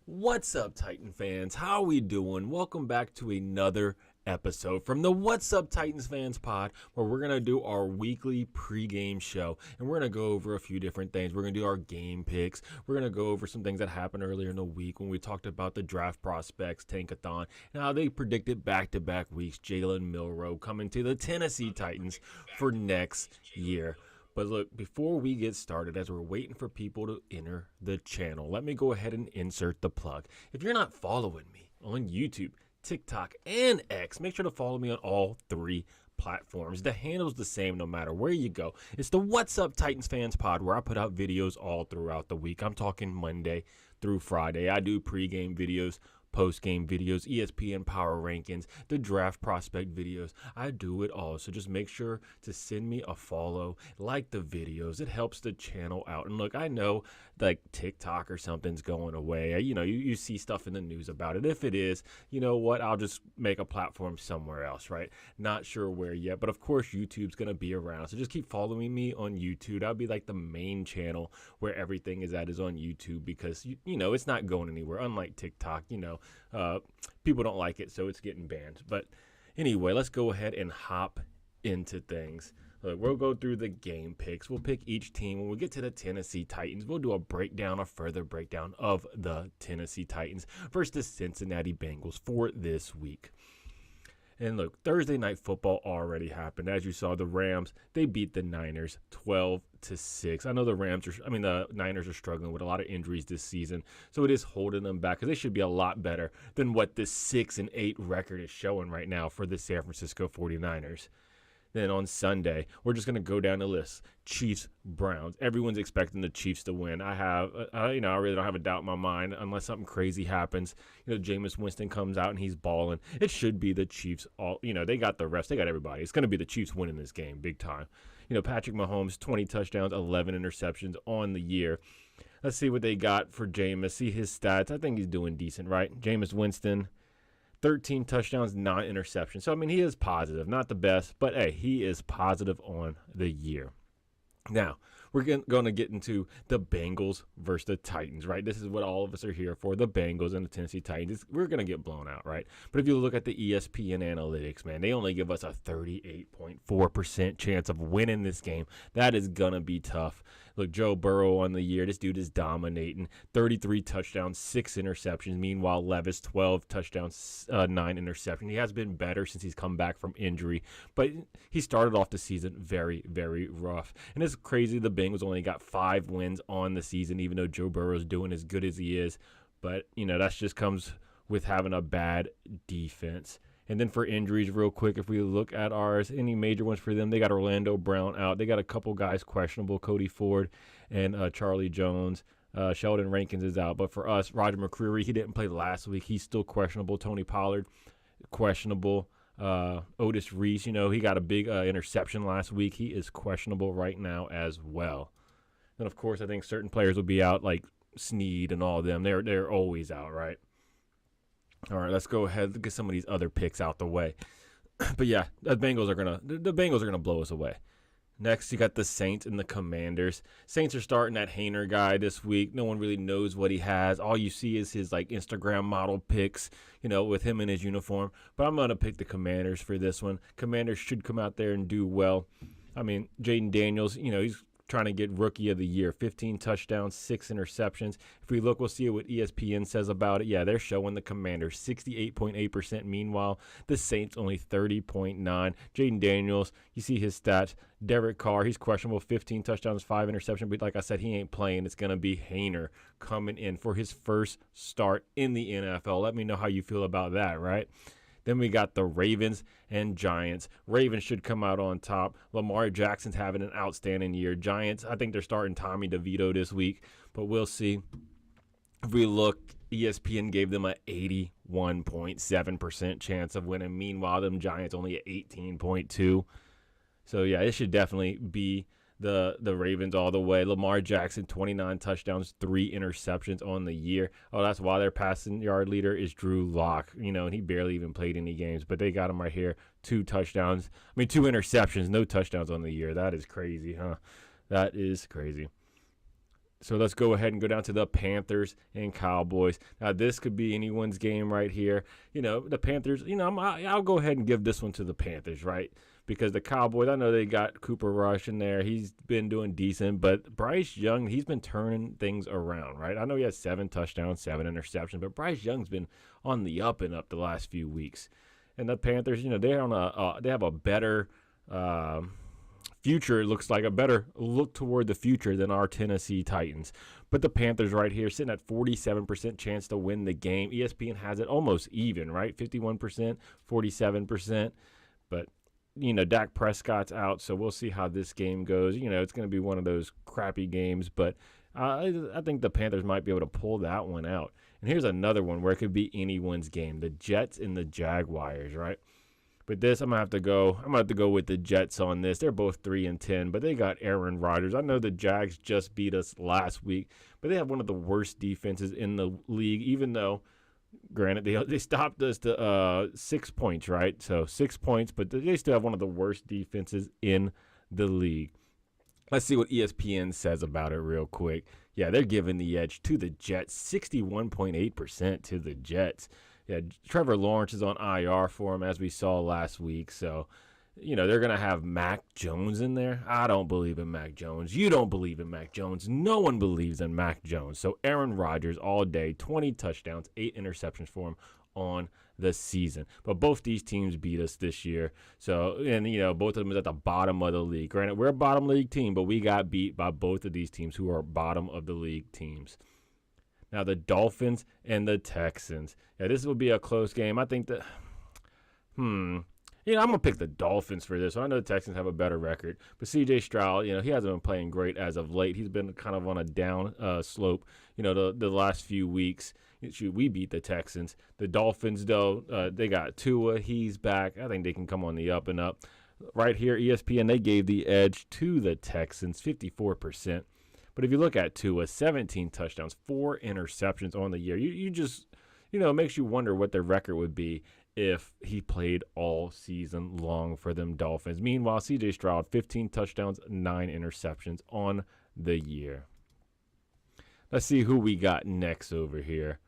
What's up, Titan fans? How we doing? Welcome back to another episode from the What's Up Titans Fans pod, where we're going to do our weekly pregame show, and we're going to go over a few different things. We're going to do our game picks. We're going to go over some things that happened earlier in the week when we talked about the draft prospects, Tankathon, and how they predicted back-to-back weeks Jalen Milroe coming to the Tennessee Titans for next year. But look, before we get started, as we're waiting for people to enter the channel, let me go ahead and insert the plug. If you're not following me on YouTube, TikTok, and X, make sure to follow me on all three platforms. The handle's the same no matter where you go. It's the What's Up Titans Fans pod, where I put out videos all throughout the week. I'm talking Monday through Friday. I do pregame videos, post-game videos, ESPN power rankings, the draft prospect videos. I do it all. So just make sure to send me a follow, like the videos. It helps the channel out. And look, I know like TikTok or something's going away. You see stuff in the news about it. If it is, you know what? I'll just make a platform somewhere else, right? Not sure where yet, but of course YouTube's going to be around. So just keep following me on YouTube. That'll be like the main channel where everything is on YouTube, because you know, it's not going anywhere. Unlike TikTok, people don't like it, so it's getting banned. But anyway, let's go ahead and hop into things. Look, we'll go through the game picks. We'll pick each team. When we get to the Tennessee Titans, we'll do a further breakdown of the Tennessee Titans versus the Cincinnati Bengals for this week. And look, Thursday night football already happened. As you saw, the Rams, they beat the Niners 12-6. I know the Niners are struggling with a lot of injuries this season, so it is holding them back, because they should be a lot better than what this 6-8 record is showing right now for the San Francisco 49ers. Then on Sunday, we're just going to go down the list. Chiefs, Browns. Everyone's expecting the Chiefs to win. I really don't have a doubt in my mind, unless something crazy happens. Jameis Winston comes out and he's balling. It should be the Chiefs. They got the refs. They got everybody. It's going to be the Chiefs winning this game big time. Patrick Mahomes, 20 touchdowns, 11 interceptions on the year. Let's see what they got for Jameis. See his stats. I think he's doing decent, right? Jameis Winston, 13 touchdowns, 9 interceptions. So, he is positive. Not the best, but, hey, he is positive on the year. Now, we're going to get into the Bengals versus the Titans, right? This is what all of us are here for, the Bengals and the Tennessee Titans. We're going to get blown out, right? But if you look at the ESPN analytics, man, they only give us a 38.4% chance of winning this game. That is going to be tough. Look, Joe Burrow on the year, this dude is dominating. 33 touchdowns, 6 interceptions. Meanwhile, Levis, 12 touchdowns, 9 interceptions. He has been better since he's come back from injury, but he started off the season very, very rough. And it's crazy, the Bengals only got 5 wins on the season, even though Joe Burrow's doing as good as he is. But, that just comes with having a bad defense. And then for injuries, real quick, if we look at ours, any major ones for them, they got Orlando Brown out. They got a couple guys questionable, Cody Ford and Charlie Jones. Sheldon Rankins is out. But for us, Roger McCreary, he didn't play last week. He's still questionable. Tony Pollard, questionable. Otis Reese, he got a big interception last week. He is questionable right now as well. And of course, I think certain players will be out, like Snead and all of them. They're always out, right? All right, let's go ahead and get some of these other picks out the way. But yeah, the Bengals are gonna blow us away. Next, you got the Saints and the Commanders. Saints are starting that Hainer guy this week. No one really knows what he has. All you see is his Instagram model pics, with him in his uniform. But I'm going to pick the Commanders for this one. Commanders should come out there and do well. Jaden Daniels, he's trying to get Rookie of the Year. 15 touchdowns, 6 interceptions. If we look, we'll see what ESPN says about it. Yeah, they're showing the Commanders 68.8%. Meanwhile, the Saints only 30.9%. Jaden Daniels, you see his stats. Derek Carr, he's questionable. 15 touchdowns, 5 interceptions. But like I said, he ain't playing. It's going to be Hainer coming in for his first start in the NFL. Let me know how you feel about that, right? Then we got the Ravens and Giants. Ravens should come out on top. Lamar Jackson's having an outstanding year. Giants, I think they're starting Tommy DeVito this week, but we'll see. If we look, ESPN gave them an 81.7% chance of winning. Meanwhile, them Giants only at 18.2%. So, yeah, it should definitely be the Ravens all the way. Lamar Jackson, 29 touchdowns, 3 interceptions on the year. Oh, that's why their passing yard leader is Drew Lock. And he barely even played any games, but they got him right here. 2 interceptions, no touchdowns on the year. That is crazy, huh? That is crazy. So let's go ahead and go down to the Panthers and Cowboys. Now, this could be anyone's game right here. The Panthers, I'll go ahead and give this one to the Panthers, right? Because the Cowboys, I know they got Cooper Rush in there. He's been doing decent. But Bryce Young, he's been turning things around, right? I know he has 7 touchdowns, 7 interceptions. But Bryce Young's been on the up and up the last few weeks. And the Panthers, they're on they have a better future. It looks like a better look toward the future than our Tennessee Titans. But the Panthers right here sitting at 47% chance to win the game. ESPN has it almost even, right? 51%, 47%. But, Dak Prescott's out, so we'll see how this game goes. It's going to be one of those crappy games, but I think the Panthers might be able to pull that one out. And here's another one where it could be anyone's game. The Jets and the Jaguars, right? But this, I'm gonna have to go with the Jets on this. They're both 3-10, but they got Aaron Rodgers. I know the Jags just beat us last week, but they have one of the worst defenses in the league. Even though, granted, they stopped us to 6 points, right? So 6 points, but they still have one of the worst defenses in the league. Let's see what ESPN says about it real quick. Yeah, they're giving the edge to the Jets, 61.8% to the Jets. Yeah, Trevor Lawrence is on IR for him, as we saw last week. So, they're going to have Mac Jones in there. I don't believe in Mac Jones. You don't believe in Mac Jones. No one believes in Mac Jones. So, Aaron Rodgers all day, 20 touchdowns, 8 interceptions for him on the season. But both these teams beat us this year. So, and, both of them is at the bottom of the league. Granted, we're a bottom league team, but we got beat by both of these teams who are bottom of the league teams. Now, the Dolphins and the Texans. Yeah, this will be a close game. I think that, I'm going to pick the Dolphins for this one. I know the Texans have a better record. But C.J. Stroud, he hasn't been playing great as of late. He's been kind of on a down slope, the last few weeks. We beat the Texans. The Dolphins, though, they got Tua. He's back. I think they can come on the up and up. Right here, ESPN, they gave the edge to the Texans, 54%. But if you look at Tua, 17 touchdowns, 4 interceptions on the year, you just, it makes you wonder what their record would be if he played all season long for them Dolphins. Meanwhile, C.J. Stroud, 15 touchdowns, 9 interceptions on the year. Let's see who we got next over here.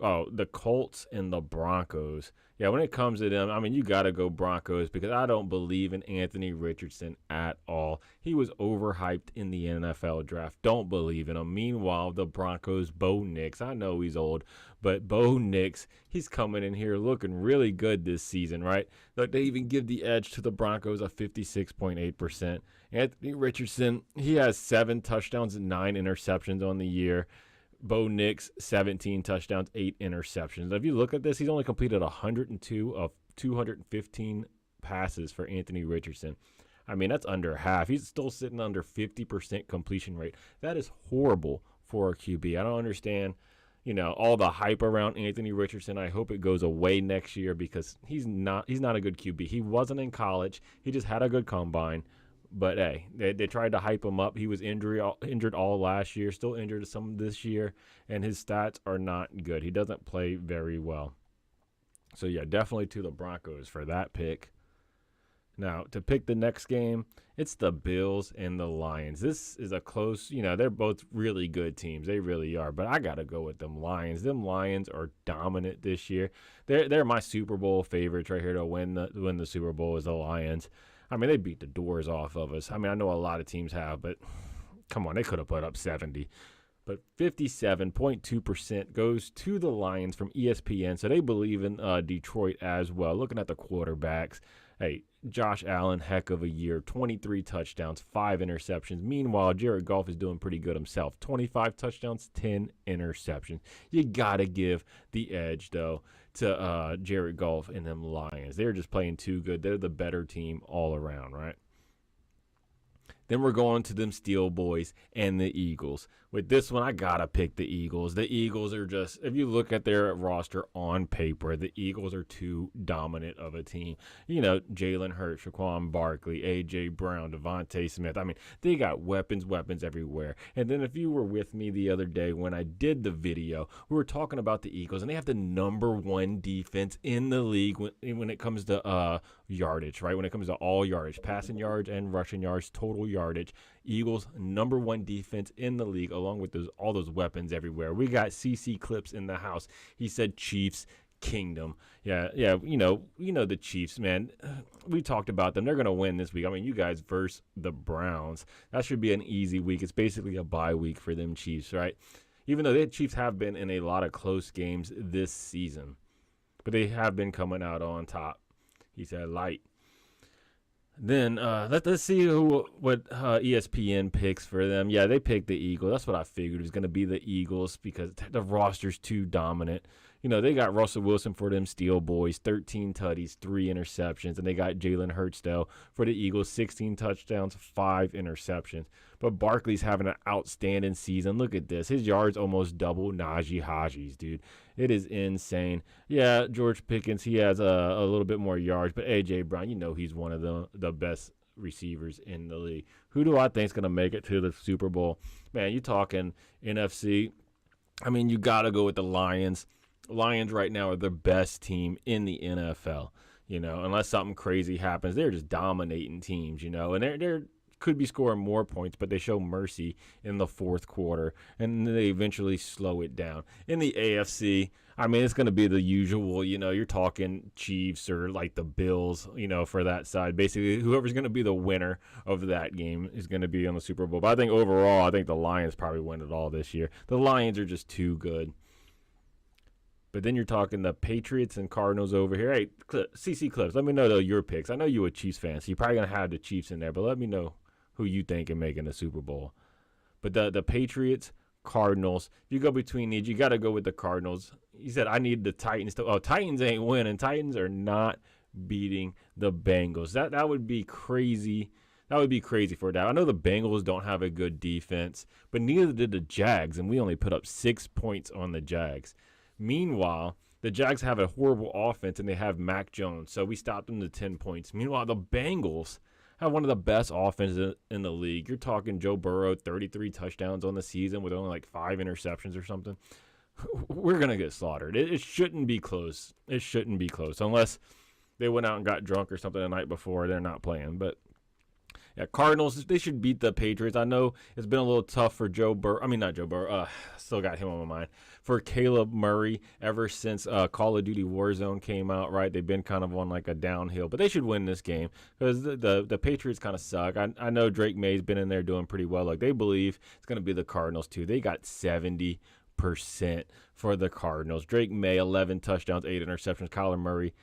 Oh, the Colts and the Broncos. Yeah, when it comes to them, you got to go Broncos because I don't believe in Anthony Richardson at all. He was overhyped in the NFL draft. Don't believe in him. Meanwhile, the Broncos, Bo Nix, I know he's old, but Bo Nix, he's coming in here looking really good this season, right? Look, they even give the edge to the Broncos of 56.8%. Anthony Richardson, he has 7 touchdowns and 9 interceptions on the year. Bo Nix, 17 touchdowns, 8 interceptions. If you look at this, he's only completed 102 of 215 passes for Anthony Richardson. That's under half. He's still sitting under 50% completion rate. That is horrible for a QB. I don't understand, all the hype around Anthony Richardson. I hope it goes away next year because he's not a good QB. He wasn't in college. He just had a good combine. But, hey, they tried to hype him up. He was injured all last year, still injured some this year, and his stats are not good. He doesn't play very well. So, yeah, definitely to the Broncos for that pick. Now, to pick the next game, it's the Bills and the Lions. This is a close, they're both really good teams. They really are. But I got to go with them Lions. Them Lions are dominant this year. They're my Super Bowl favorites right here to win the Super Bowl is the Lions. They beat the doors off of us. I know a lot of teams have, but come on, they could have put up 70. But 57.2% goes to the Lions from ESPN, so they believe in Detroit as well. Looking at the quarterbacks, hey, Josh Allen, heck of a year, 23 touchdowns, 5 interceptions. Meanwhile, Jared Goff is doing pretty good himself, 25 touchdowns, 10 interceptions. You got to give the edge, though, to Jared Goff and them Lions. They're just playing too good. They're the better team all around, right? Then we're going to them Steel Boys and the Eagles. With this one, I got to pick the Eagles. The Eagles are just, if you look at their roster on paper, the Eagles are too dominant of a team. Jalen Hurts, Saquon Barkley, A.J. Brown, Devontae Smith. They got weapons everywhere. And then if you were with me the other day when I did the video, we were talking about the Eagles, and they have the #1 defense in the league when it comes to yardage, right? When it comes to all yardage, passing yards and rushing yards, total yardage. Eagles, number one defense in the league, along with all those weapons everywhere. We got CC Clips in the house. He said Chiefs Kingdom. Yeah, you know the Chiefs, man. We talked about them. They're going to win this week. I mean, you guys versus the Browns. That should be an easy week. It's basically a bye week for them Chiefs, right? Even though the Chiefs have been in a lot of close games this season. But they have been coming out on top. He said light. Then let's see what ESPN picks for them. Yeah, they picked the Eagles. That's what I figured. It was going to be the Eagles because the roster's too dominant. You know, they got Russell Wilson for them Steel Boys, 13 tutties, 3 interceptions. And they got Jalen Hurts, though, for the Eagles, 16 touchdowns, 5 interceptions. But Barkley's having an outstanding season. Look at this. His yards almost double Najee Haji's, dude. It is insane. Yeah, George Pickens, he has a little bit more yards. But A.J. Brown, you know he's one of the best receivers in the league. Who do I think is going to make it to the Super Bowl? Man, you talking NFC. I mean, you got to go with the Lions. Lions right now are the best team in the NFL, you know, unless something crazy happens. They're just dominating teams, you know, and they're could be scoring more points, but they show mercy in the fourth quarter, and they eventually slow it down. In the AFC, I mean, it's going to be the usual, you know, you're talking Chiefs or like the Bills, you know, for that side. Basically, whoever's going to be the winner of that game is going to be on the Super Bowl. But I think overall, I think the Lions probably win it all this year. The Lions are just too good. But then you're talking the Patriots and Cardinals over here. Hey, CC Clips, let me know your picks. I know you're a Chiefs fan, so you're probably going to have the Chiefs in there, but let me know who you think can make in the Super Bowl. But the Patriots, Cardinals, if you go between these, you got to go with the Cardinals. He said, I need the Titans to – oh, Titans ain't winning. Titans are not beating the Bengals. That would be crazy. That would be crazy for that. I know the Bengals don't have a good defense, but neither did the Jags, and we only put up 6 points on the Jags. Meanwhile, the Jags have a horrible offense, and they have Mac Jones, so we stopped them to 10 points. Meanwhile, the Bengals have one of the best offenses in the league. You're talking Joe Burrow, 33 touchdowns on the season with only like 5 interceptions or something. We're going to get slaughtered. It shouldn't be close. It shouldn't be close unless they went out and got drunk or something the night before. They're not playing, but yeah, Cardinals, they should beat the Patriots. I know it's been a little tough for Joe Burrow. I mean, not Joe Burrow. Still got him on my mind. For Caleb Murray, ever since Call of Duty Warzone came out, right? They've been kind of on like a downhill. But they should win this game because the Patriots kind of suck. I know Drake May's been in there doing pretty well. Like, they believe it's going to be the Cardinals, too. They got 70% for the Cardinals. Drake May, 11 touchdowns, 8 interceptions. Kyler Murray,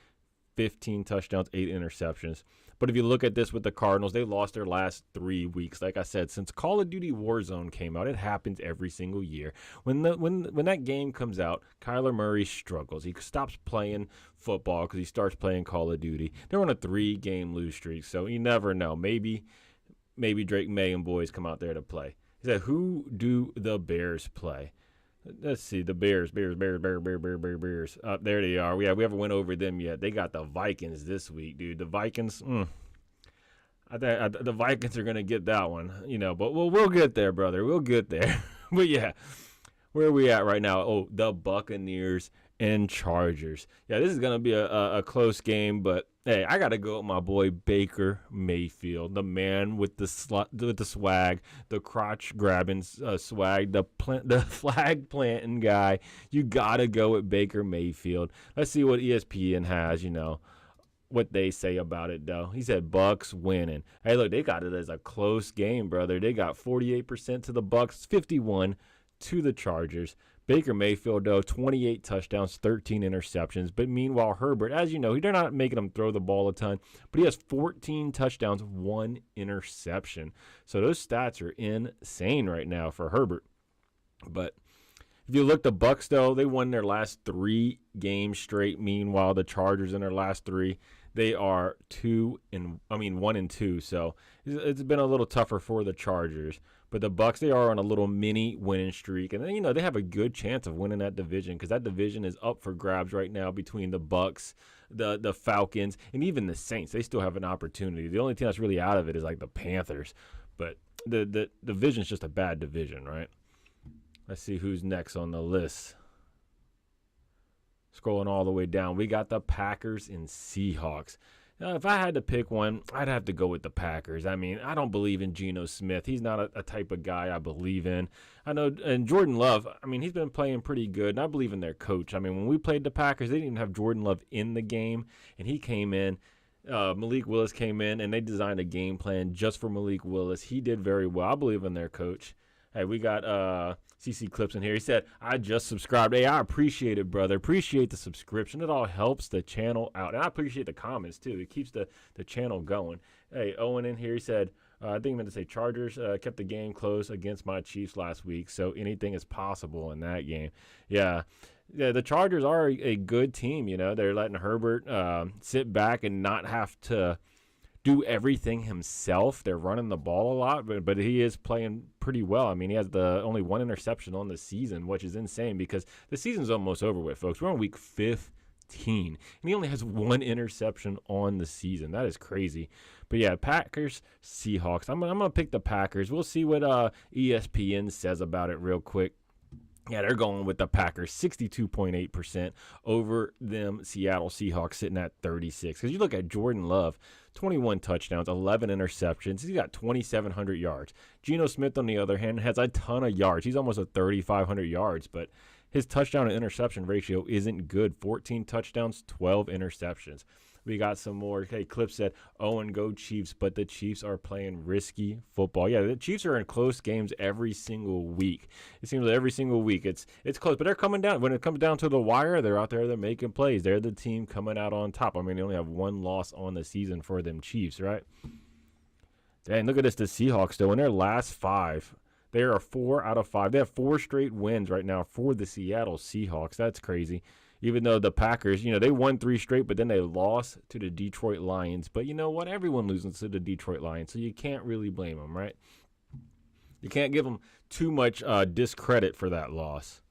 15 touchdowns, 8 interceptions. But if you look at this with the Cardinals, they lost their last 3 weeks. Like I said, since Call of Duty Warzone came out, it happens every single year. When that game comes out, Kyler Murray struggles. He stops playing football because he starts playing Call of Duty. They're on a 3-game lose streak, so you never know. Maybe Drake May and boys come out there to play. He said, who do the Bears play? Let's see, the Bears. There they are. We haven't went over them yet. They got the Vikings this week, dude. The Vikings, the Vikings are going to get that one, you know. But we'll get there, brother. We'll get there. But, yeah, where are we at right now? Oh, the Buccaneers and Chargers. Yeah, this is going to be a close game, but hey, I got to go with my boy Baker Mayfield, the man with the swag, the crotch-grabbing swag, the flag-planting guy. You got to go with Baker Mayfield. Let's see what ESPN has, you know, what they say about it, though. He said Bucks winning. Hey, look, they got it as a close game, brother. They got 48% to the Bucks, 51% to the Chargers. Baker Mayfield, though, 28 touchdowns, 13 interceptions. But meanwhile, Herbert, as you know, they're not making him throw the ball a ton, but he has 14 touchdowns, 1 interception. So those stats are insane right now for Herbert. But if you look, the Bucks, though, they won their last 3 games straight. Meanwhile, the Chargers in their last 3, they are 1-2. So it's been a little tougher for the Chargers. But the Bucks, they are on a little mini winning streak. And then, you know, they have a good chance of winning that division because that division is up for grabs right now between the Bucks, the Falcons, and even the Saints. They still have an opportunity. The only team that's really out of it is like the Panthers. But the division's just a bad division, right? Let's see who's next on the list. Scrolling all the way down, we got the Packers and Seahawks. If I had to pick one, I'd have to go with the Packers. I mean, I don't believe in Geno Smith. He's not a type of guy I believe in. I know, and Jordan Love, I mean, he's been playing pretty good, and I believe in their coach. I mean, when we played the Packers, they didn't even have Jordan Love in the game, and he came in. Malik Willis came in, and they designed a game plan just for Malik Willis. He did very well. I believe in their coach. Hey, we got CC Clips in here. He said, I just subscribed. Hey, I appreciate it, brother. Appreciate the subscription. It all helps the channel out. And I appreciate the comments, too. It keeps the channel going. Hey, Owen in here, he said, I think he meant to say Chargers kept the game close against my Chiefs last week, so anything is possible in that game. Yeah, the Chargers are a good team. You know, they're letting Herbert sit back and not have to do everything himself. They're running the ball a lot, but he is playing pretty well. I mean, he has the only one interception on the season, which is insane because the season's almost over with, folks. We're on week 15, and he only has one interception on the season. That is crazy. But yeah, Packers, Seahawks. I'm gonna pick the Packers. We'll see what ESPN says about it real quick. Yeah, they're going with the Packers, 62.8% over them Seattle Seahawks sitting at 36. Because you look at Jordan Love, 21 touchdowns, 11 interceptions. He's got 2,700 yards. Geno Smith, on the other hand, has a ton of yards. He's almost at 3,500 yards, but his touchdown to interception ratio isn't good. 14 touchdowns, 12 interceptions. We got some more. Hey, Clip said, Owen, go Chiefs, but the Chiefs are playing risky football. Yeah, the Chiefs are in close games every single week. It seems like every single week it's close, but they're coming down. When it comes down to the wire, they're out there, they're making plays. They're the team coming out on top. I mean, they only have one loss on the season for them Chiefs, right? Dang, look at this, the Seahawks, though. In their last 5, they are 4 out of 5. They have 4 straight wins right now for the Seattle Seahawks. That's crazy. Even though the Packers, you know, they won 3 straight, but then they lost to the Detroit Lions. But you know what? Everyone loses to the Detroit Lions, so you can't really blame them, right? You can't give them too much discredit for that loss.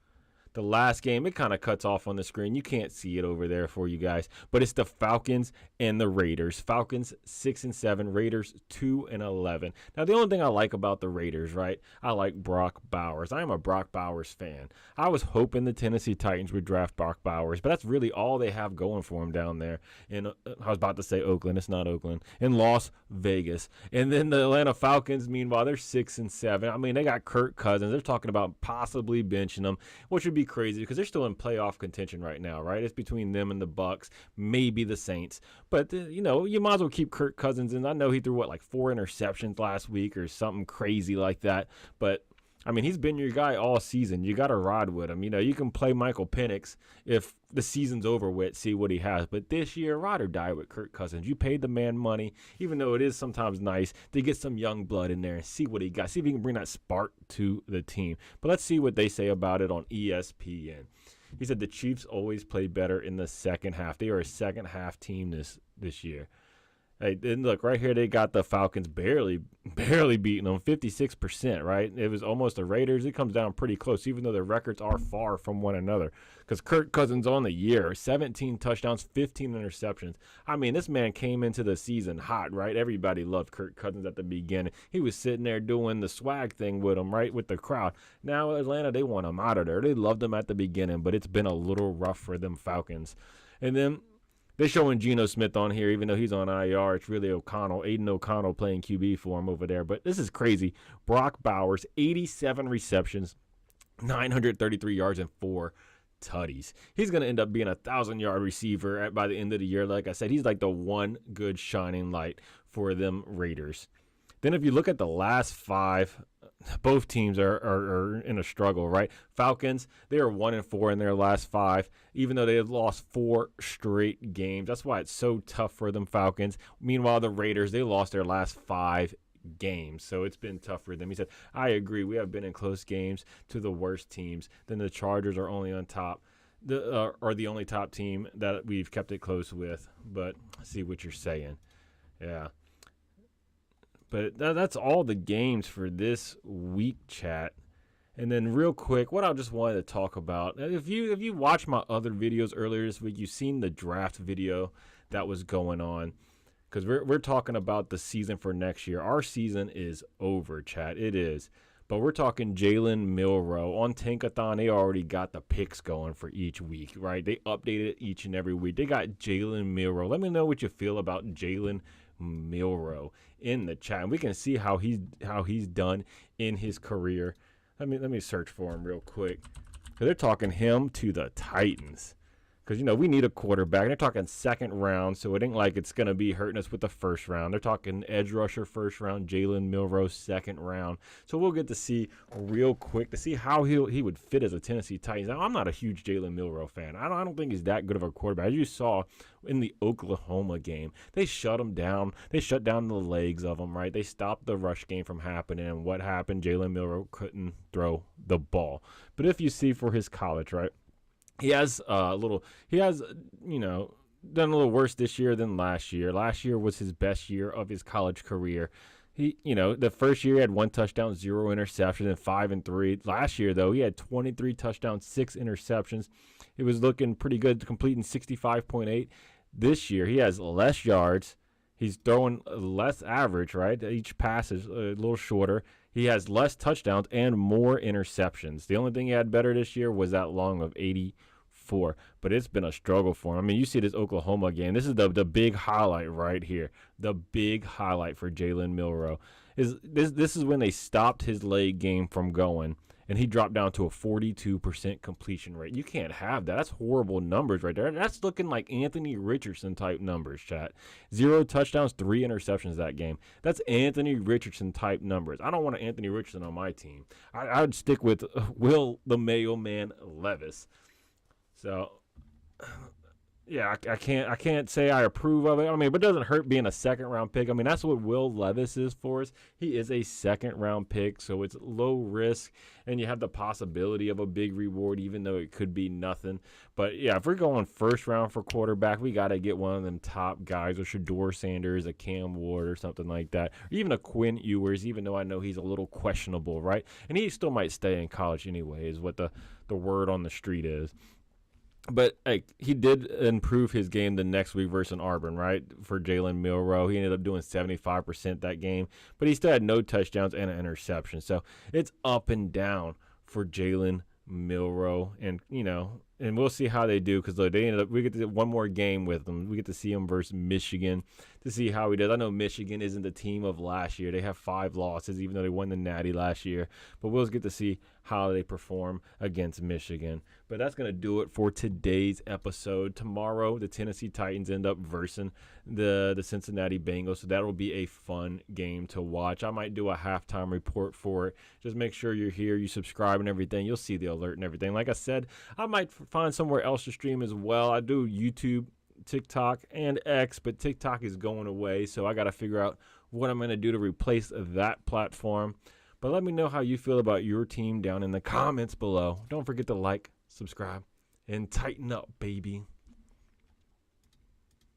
The last game, it kind of cuts off on the screen. You can't see it over there for you guys. But it's the Falcons and the Raiders. Falcons 6-7, Raiders 2-11. Now, the only thing I like about the Raiders, right, I like Brock Bowers. I am a Brock Bowers fan. I was hoping the Tennessee Titans would draft Brock Bowers, but that's really all they have going for them down there. And I was about to say Oakland. It's not Oakland. In Las Vegas. And then the Atlanta Falcons, meanwhile, they're 6-7. I mean, they got Kirk Cousins. They're talking about possibly benching them, which would be crazy because they're still in playoff contention right now, right? It's between them and the Bucks, maybe the Saints. But, you know, you might as well keep Kirk Cousins in. I know he threw, 4 interceptions last week or something crazy like that. But, I mean, he's been your guy all season. You got to ride with him. You know, you can play Michael Penix if the season's over with, see what he has. But this year, ride or die with Kirk Cousins. You paid the man money, even though it is sometimes nice to get some young blood in there and see what he got. See if he can bring that spark to the team. But let's see what they say about it on ESPN. He said the Chiefs always play better in the second half. They are a second-half team this year. Hey, and look, right here they got the Falcons barely beating them, 56%, right? It was almost the Raiders. It comes down pretty close, even though their records are far from one another. Because Kirk Cousins on the year, 17 touchdowns, 15 interceptions. I mean, this man came into the season hot, right? Everybody loved Kirk Cousins at the beginning. He was sitting there doing the swag thing with them, right, with the crowd. Now Atlanta, they want him out of there. They loved him at the beginning, but it's been a little rough for them Falcons. And then they're showing Geno Smith on here, even though he's on IR. It's really Aiden O'Connell playing QB for him over there. But this is crazy. Brock Bowers, 87 receptions, 933 yards, and 4 tutties. He's going to end up being a 1,000-yard receiver by the end of the year. Like I said, he's like the one good shining light for them Raiders. Then if you look at the last 5, both teams are in a struggle, right? Falcons, they are 1-4 in their last 5, even though they have lost 4 straight games. That's why it's so tough for them Falcons. Meanwhile, the Raiders, they lost their last 5 games, so it's been tough for them. He said, I agree. We have been in close games to the worst teams. Then the Chargers are only on top. Are the only top team that we've kept it close with. But I see what you're saying. Yeah. But that's all the games for this week, chat. And then real quick, what I just wanted to talk about, if you watched my other videos earlier this week, you've seen the draft video that was going on. Because we're talking about the season for next year. Our season is over, chat. It is. But we're talking Jalen Milroe. On Tankathon, they already got the picks going for each week, right? They update it each and every week. They got Jalen Milroe. Let me know what you feel about Jalen Milroe in the chat. And we can see how he's done in his career. Let me search for him real quick. They're talking him to the Titans. Because, we need a quarterback. They're talking second round, so it ain't like it's going to be hurting us with the first round. They're talking edge rusher first round, Jalen Milroe second round. So we'll get to see real quick to see how he would fit as a Tennessee Titans. Now, I'm not a huge Jalen Milroe fan. I don't think he's that good of a quarterback. As you saw in the Oklahoma game, they shut him down. They shut down the legs of him, right? They stopped the rush game from happening. And what happened? Jalen Milroe couldn't throw the ball. But if you see for his college, right? He has done a little worse this year than last year. Last year was his best year of his college career. The first year he had 1 touchdown, 0 interceptions, and 5-3. Last year, though, he had 23 touchdowns, 6 interceptions. He was looking pretty good, completing 65.8. This year, he has less yards. He's throwing less average, right? Each pass is a little shorter. He has less touchdowns and more interceptions. The only thing he had better this year was that long of 84. But it's been a struggle for him. I mean, you see this Oklahoma game. This is the big highlight right here. The big highlight for Jalen Milroe. This is when they stopped his leg game from going, and he dropped down to a 42% completion rate. You can't have that. That's horrible numbers right there. That's looking like Anthony Richardson type numbers, chat. 0 touchdowns, 3 interceptions that game. That's Anthony Richardson type numbers. I don't want an Anthony Richardson on my team. I would stick with Will the Mayo Man Levis. So, yeah, I can't say I approve of it. I mean, but it doesn't hurt being a second-round pick. I mean, that's what Will Levis is for us. He is a second-round pick, so it's low risk, and you have the possibility of a big reward, even though it could be nothing. But, yeah, if we're going first round for quarterback, we got to get one of them top guys, a Shedeur Sanders, a Cam Ward, or something like that, or even a Quinn Ewers, even though I know he's a little questionable, right? And he still might stay in college anyway, is what the word on the street is. But he did improve his game the next week versus Auburn, right? For Jalen Milroe, he ended up doing 75% that game, but he still had no touchdowns and an interception. So it's up and down for Jalen Milroe, and and we'll see how they do, because they ended up. We get to one more game with them. We get to see him versus Michigan to see how he does. I know Michigan isn't the team of last year. They have 5 losses, even though they won the Natty last year. But we'll get to see how they perform against Michigan. But that's going to do it for today's episode. Tomorrow, the Tennessee Titans end up versing the Cincinnati Bengals, so that'll be a fun game to watch. I might do a halftime report for it. Just make sure you're here, you subscribe and everything. You'll see the alert and everything. Like I said, I might find somewhere else to stream as well. I do YouTube, TikTok, and X, but TikTok is going away, so I got to figure out what I'm going to do to replace that platform. But let me know how you feel about your team down in the comments below. Don't forget to like, subscribe, and tighten up, baby.